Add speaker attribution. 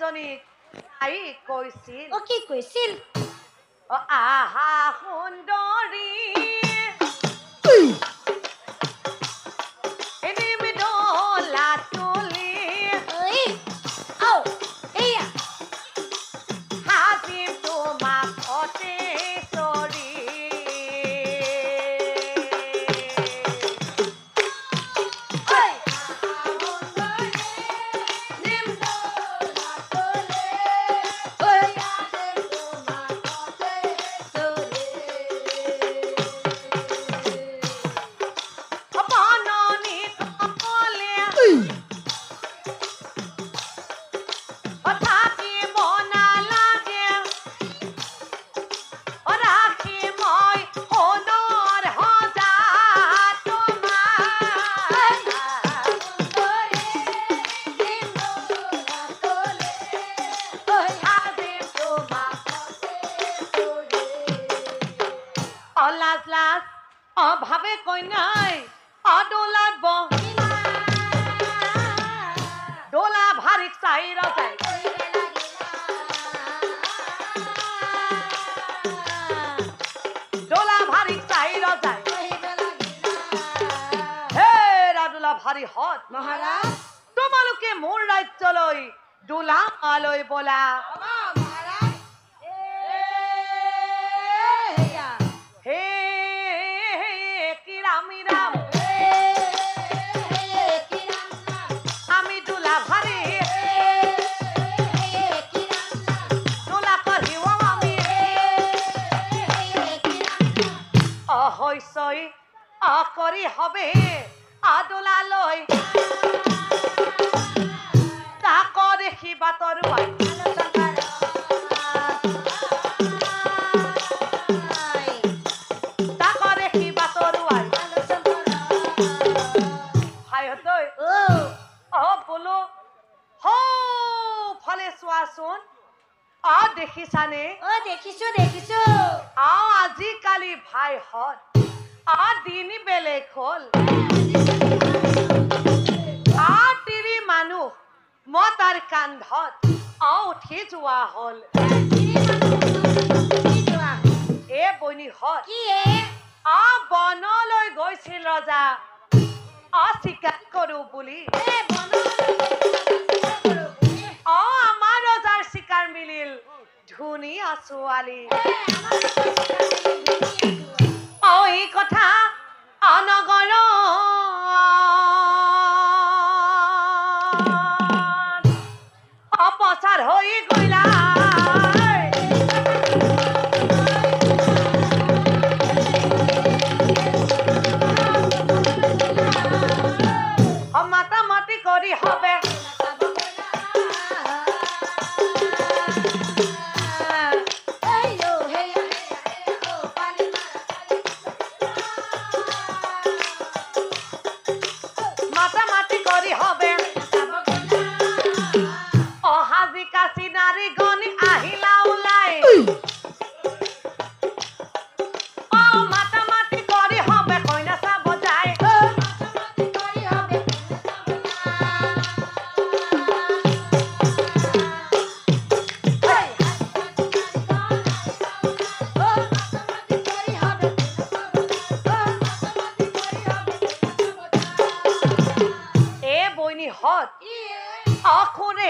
Speaker 1: কেইজনীক আই কৈছিল
Speaker 2: ও কি কৈছিল
Speaker 1: আহা সুন্দৰী ভাবে কইনাই অডোলাত বহিলা ডোলা ভারিক চাইরা যায় ডোলা ভারিক চাইরা যায় হে রাডোলা ভারি হত
Speaker 2: মহারাজ
Speaker 1: তোমালোকে মোর রাজ্যলৈ ডোলা আলৈ বলা
Speaker 2: মহারাজ
Speaker 1: হে আমি ডোলা ভারি ডোলা করিও আমি অহৈসই অকরি হবে আডোলা লই তাক দেখিবা তরুয়াই দেখিছানে
Speaker 2: ও দেখিছো দেখিছো
Speaker 1: আজিকালি ভাই হত দিনী বেলেগ হল তিৰি মানুহ মতাৰ কান্ধত উঠি যোৱা হল এ বনি হত বনলৈ গৈছিল ৰজা চিকাৰ কৰো বুলি আমাৰ ৰজাৰ চিকাৰ মিলিল ধুনীয়া ছোৱালী এই কথা অনগৰ অপচাৰ হৈ গলা মাতা মাতি কৰি হবে অখুৰে